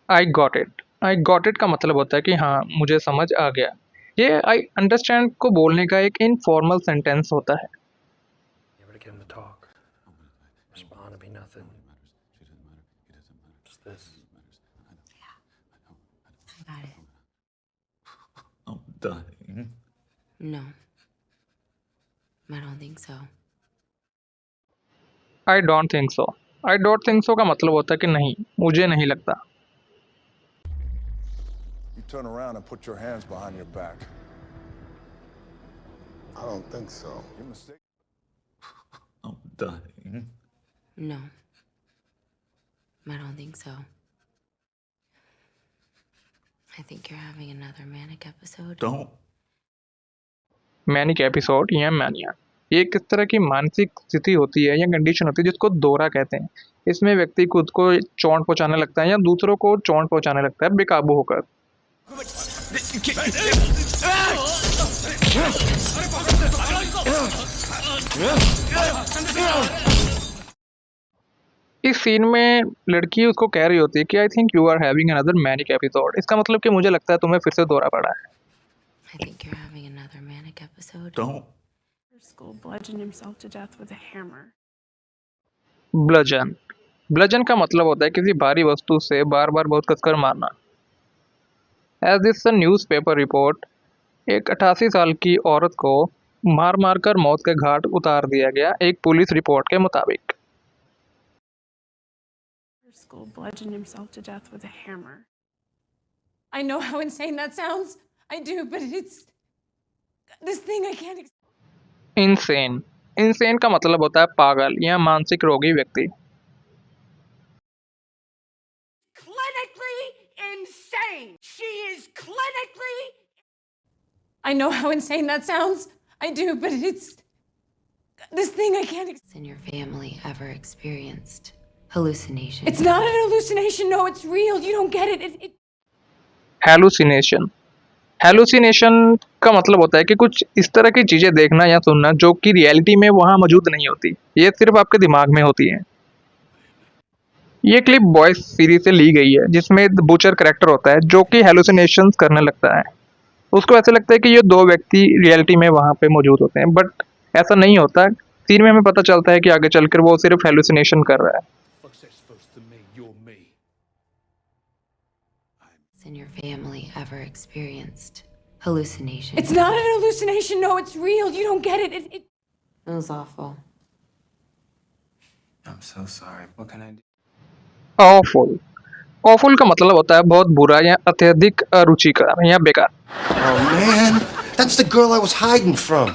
I got it का मतलब होता है कि हाँ मुझे समझ आ गया। ये आई अंडरस्टैंड को बोलने का एक इनफॉर्मल सेंटेंस होता है। You ever get him to talk? Respond to be nothing. Just this. I got it. I'm dying. No, I don't think so. I don't think so. I don't think so का मतलब होता है कि नहीं, मुझे नहीं लगता। You turn around and put your hands behind your back. I don't think so. You're mistaken. I'm dying. No, I don't think so. I think you're having another manic episode. Don't. Manic episode या mania, ये किस तरह की मानसिक स्थिति होती है या कंडीशन होती है जिसको दौरा कहते हैं। इसमें व्यक्ति खुद को चोट पहुंचाने लगता है या दूसरों को चोट पहुंचाने लगता है बेकाबू होकर। इस सीन में लड़की उसको कह रही होती है कि I think you are having another manic episode. इसका मतलब कि मुझे लगता है तुम्हें फिर से दौरा पड़ा है। I think you're having another manic episode. Don't. School bludgeoned himself to death with a hammer. ब्लजन, ब्लजन का मतलब होता है किसी भारी वस्तु से बार बार बहुत कसकर मारना। एज दिस न्यूज़पेपर रिपोर्ट, एक 88 साल की औरत को मार मार कर मौत के घाट उतार दिया गया, एक पुलिस रिपोर्ट के मुताबिक। School bludgeoned himself to death with a hammer. I know how insane that sounds. I do, but it's this thing I can't. Insane, insane का मतलब होता है पागल या मानसिक रोगी व्यक्ति। Clinically insane. She is clinically. I know how insane that sounds. I do, but it's this thing I can't. In your family ever experienced hallucination? It's not an hallucination. No, it's real. You don't get it. Hallucination, hallucination का मतलब होता है कि कुछ इस तरह की चीज़ें देखना या सुनना जो कि रियलिटी में वहाँ मौजूद नहीं होती, ये सिर्फ आपके दिमाग में होती हैं। ये क्लिप बॉयज सीरीज से ली गई है जिसमें बुचर कैरेक्टर होता है जो कि हैलुसिनेशंस करने लगता है। उसको ऐसा लगता है कि ये दो व्यक्ति रियलिटी में वहाँ पे मौजूद होते हैं, बट ऐसा नहीं होता। सीन में हमें पता चलता है कि आगे चलकर वो सिर्फ हैलुसिनेशन कर रहा है। In your family ever experienced hallucination? It's not an hallucination. No, it's real. You don't get it. It was awful. I'm so sorry. What can I do? Awful, awful का मतलब होता है बहुत बुरा या अत्यधिक अरुचिकर या बेकार। Oh man, that's the girl I was hiding from.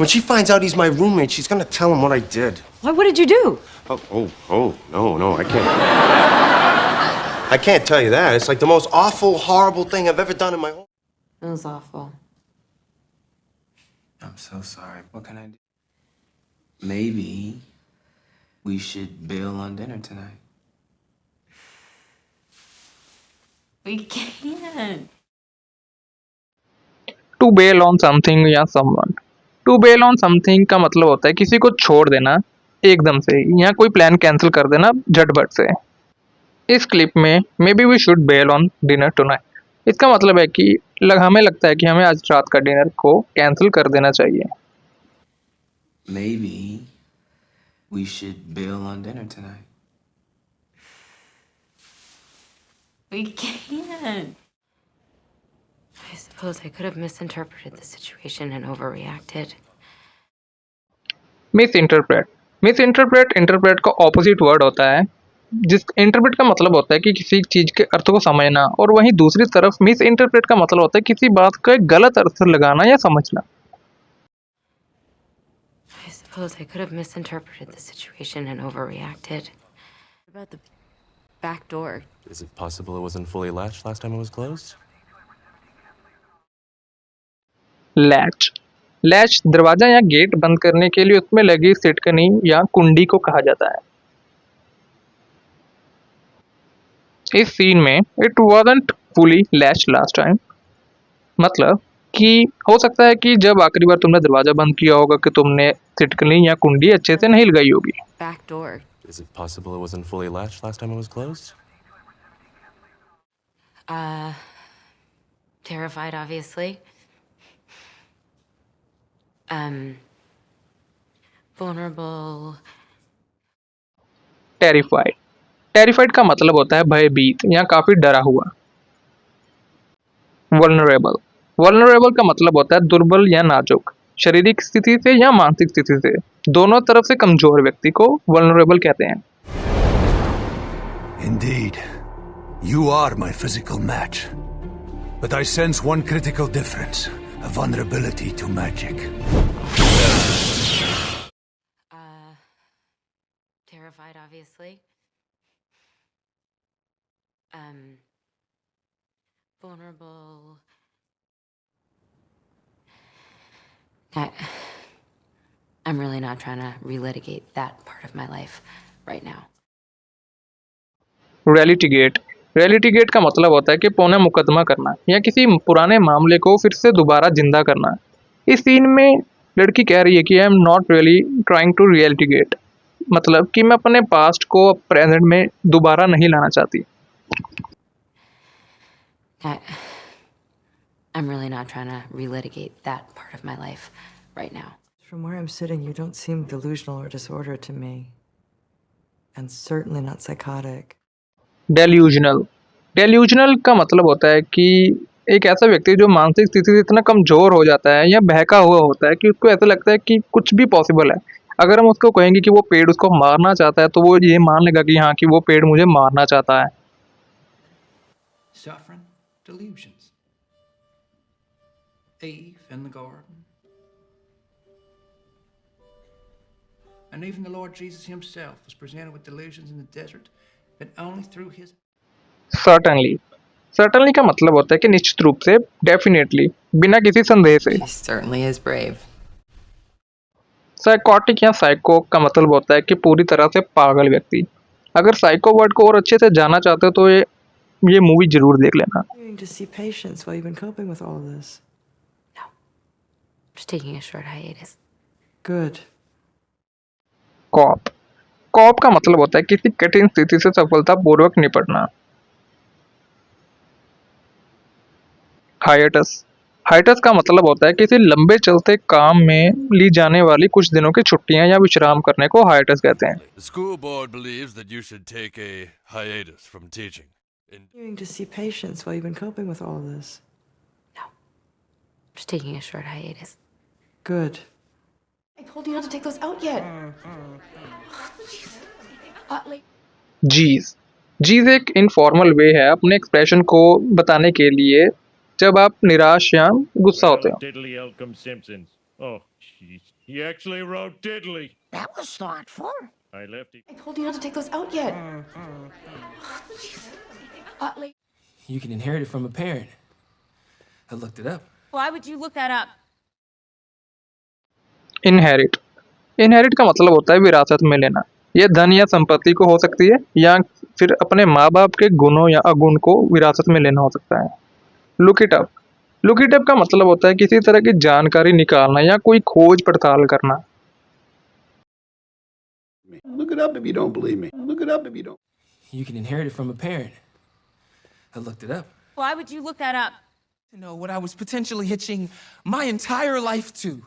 When she finds out he's my roommate, she's gonna tell him what I did. What did you do? No, I can't tell you that. It's like the most awful, horrible thing I've ever done in my whole. It was awful. I'm so sorry. What can I do? Maybe we should bail on dinner tonight. We can't. To bail on something या someone, to bail on something का मतलब होता है किसी को छोड़ देना एकदम से या कोई प्लान कैंसिल कर देना झटपट से। इस क्लिप में maybe we should bail on dinner tonight, इसका मतलब है कि हमें लगता है कि हमें आज रात का डिनर को कैंसिल कर देना चाहिए। Maybe we should bail on dinner tonight. We can't. I suppose I could have misinterpreted the situation and overreacted. Miss interpret, miss interpret interpret का ऑपोजिट वर्ड होता है। जिस इंटरप्रेट का मतलब होता है कि किसी चीज़ के अर्थ को समझना, और वहीं दूसरी तरफ मिस इंटरप्रेट का मतलब होता है किसी बात का एक गलत अर्थ लगाना या समझना। I suppose I could have misinterpreted the situation and overreacted. What about the back door? Is it possible it wasn't fully latched last time it was closed? Latch, latch दरवाजा या गेट बंद करने के लिए उसमें लगी सिटकनी या कुंडी को कहा जाता है। इस सीन में it wasn't fully latch last time, मतलब कि हो सकता है कि जब आखिरी बार तुमने दरवाजा बंद किया होगा कि तुमने सिटकनी या कुंडी अच्छे से नहीं लगाई होगी। Back door. Is it possible it wasn't fully latched last time it was closed? Terrified, obviously. Vulnerable. Terrified, terrified का मतलब होता है भयभीत या काफी डरा हुआ। वल्नरेबल, वल्नरेबल का मतलब होता है दुर्बल या नाजुक, शारीरिक स्थिति से या मानसिक स्थिति से, दोनों तरफ से कमजोर व्यक्ति को वल्नरेबल कहते हैं। Indeed, you are my physical match. But I sense one critical difference, a vulnerability to magic. Terrified, obviously. Vulnerable. I'm really not trying to relitigate that part of my life right now. रियलिटीगेट, रियलिटीगेट का मतलब होता है कि पुनः मुकदमा करना या किसी पुराने मामले को फिर से दोबारा जिंदा करना। इस सीन में लड़की कह रही है कि I am not really trying to relitigate, मतलब कि मैं अपने पास्ट को प्रेजेंट में दोबारा नहीं लाना चाहती। I'm really not trying to relitigate that part of my life right now. From where I'm sitting, you don't seem delusional or disordered to me. And certainly not psychotic. Delusional, delusional का मतलब होता है कि एक ऐसा व्यक्ति जो मानसिक स्थिति से इतना कमजोर हो जाता है या बहका हुआ होता है कि उसको ऐसा लगता है कि कुछ भी पॉसिबल है। अगर हम उसको कहेंगे कि वो पेड़ उसको मारना चाहता है तो वो ये मान लेगा कि हाँ कि वो पेड़ मुझे मारना चाहता है। Suffering, delusions. Eve in the garden. And even the Lord Jesus himself was presented with delusions in the desert, but only through his... certainly, certainly का मतलब होता है कि निश्चित रूप से, डेफिनेटली, बिना किसी संदेह से। He certainly is brave. Psychotic या साइको का मतलब होता है कि पूरी तरह से पागल व्यक्ति। अगर साइको वर्ड को और अच्छे से जानना चाहते हो तो ये मूवी जरूर देख लेना। Continuing to see patients while you've been coping with all this. No. Just taking a short hiatus. Good. Cop, cop का मतलब होता है किसी कठिन स्थिति से सफलतापूर्वक निपटना। हाइएटस, हाइएटस का मतलब होता है किसी लंबे चलते काम में ली जाने वाली कुछ दिनों की छुट्टियां या विश्राम करने को हाइएटस कहते हैं। The school board believes that you should take a hiatus from teaching. Continuing to see patients while you've been coping with all this. No. Just taking a short hiatus. Good. I told you not to take those out yet. जीज, जीज एक informal वे है अपने expression को बताने के लिए जब आप निराश या गुस्सा होते हो। Diddly Elcom Simpsons. Oh, jeez. He actually wrote Diddly. That was thoughtful. I left it. I told you not to take those out yet. You can inherit it from a parent. I looked it up. Why would you look that up? Inherit, inherit का मतलब होता है विरासत में लेना। यह धन या संपत्ति को हो सकती है या फिर अपने माँ बाप के गुणों या अगुण को विरासत में लेना हो सकता है। Look it up, look it up का मतलब होता है किसी तरह की जानकारी निकालना या कोई खोज पड़ताल करना। Look it up if you don't believe me. Look it up if you don't. You can inherit it from a parent. I looked it up. Why would you look that up? To know what I was potentially hitching my entire life to.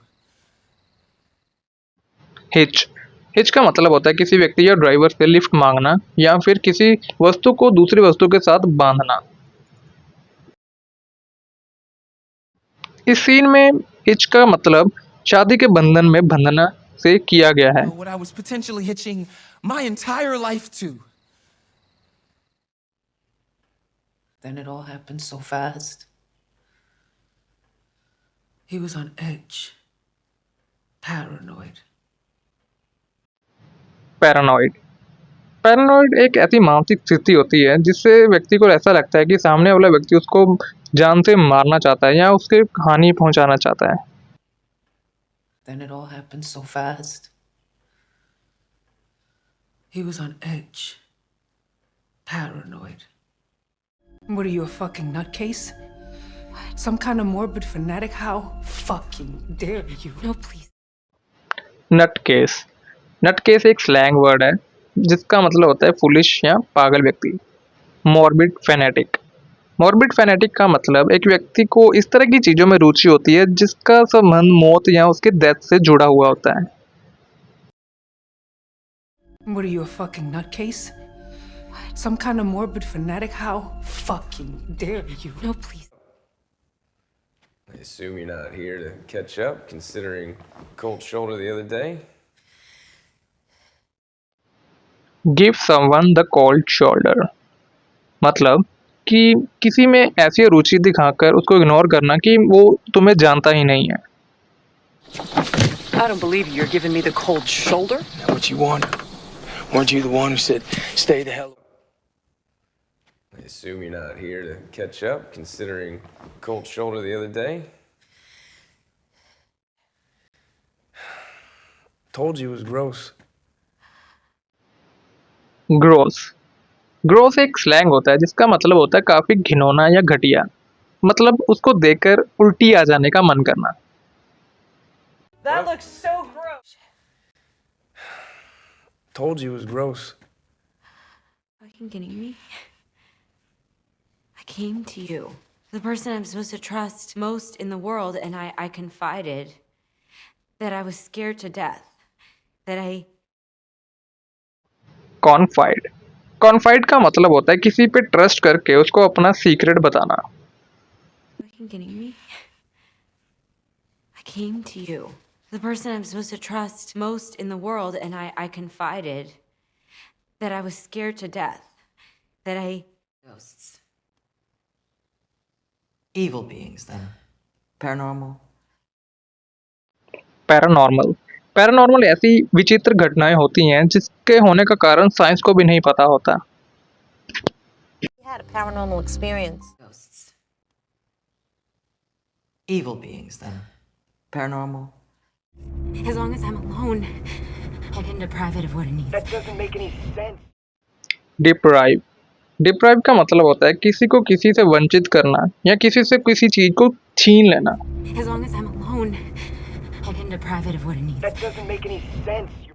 Hitch, hitch का मतलब होता है किसी व्यक्ति या driver से lift मांगना या फिर किसी वस्तु को दूसरी वस्तु के साथ बांधना। इस सीन में हिच का मतलब शादी के बंधन में बंधना से किया गया है। What I was potentially hitching my entire life to. Then it all happened so fast. He was on edge. Paranoid. Paranoid, paranoid एक ऐसी मानसिक स्थिति होती है जिससे व्यक्ति को ऐसा लगता है कि सामने वाला व्यक्ति उसको जान से मारना चाहता है या उसके हानि पहुंचाना चाहता है। Then it all happened so fast. He was on edge. Paranoid. What are you, a fucking nutcase? Some kind of morbid fanatic? How fucking dare you? No, please. नटकेस, नटकेस एक स्लैंग वर्ड है जिसका मतलब होता है फुलिश या पागल व्यक्ति। Morbid fanatic. Morbid fanatic का मतलब एक व्यक्ति को इस तरह की चीज़ों में रुचि होती है जिसका संबंध मौत या उसके डेथ से जुड़ा हुआ होता है। What are you, a fucking nutcase? Some kind of morbid fanatic? How fucking dare you? No, please. I assume you're not here to catch up, considering cold shoulder the other day. Give someone the cold shoulder। मतलब कि किसी में ऐसी रुचि दिखाकर उसको ignore करना कि वो तुम्हें जानता ही नहीं है। I don't believe you're giving me the cold shoulder. What you want? Weren't you the one who said, stay the hell? I assume you're not here to catch up, considering cold shoulder the other day. Told you it was gross. Gross. Gross एक slang होता है जिसका मतलब होता है काफी घिनौना या घटिया, मतलब उसको देखकर उल्टी आ जाने का मन करना। That looks so gross. Told you it was gross. Fucking kidding me? I came to you, the person I'm supposed to trust most in the world, and I confided that I was scared to death. That I. कॉन्फाइड। कॉन्फाइड का मतलब होता है किसी पे trust करके उसको अपना secret बताना। Fucking kidding me? I came to you, the person I'm supposed to trust most in the world, and I confided that I was scared to death. That I. Ghosts. Evil beings, then. Paranormal. Paranormal. Paranormal ऐसी विचित्र घटनाएं होती हैं जिसके होने का कारण science को भी नहीं पता होता। Had a paranormal experience. Ghosts. Evil beings, then. Paranormal. As long as I'm alone, I can deprive it of what it needs. That doesn't make any sense. Deprive. Deprive का मतलब होता है किसी को किसी से वंचित करना या किसी से किसी चीज को छीन लेना। As long as I'm alone, I can deprive it of what it needs. That doesn't make any sense.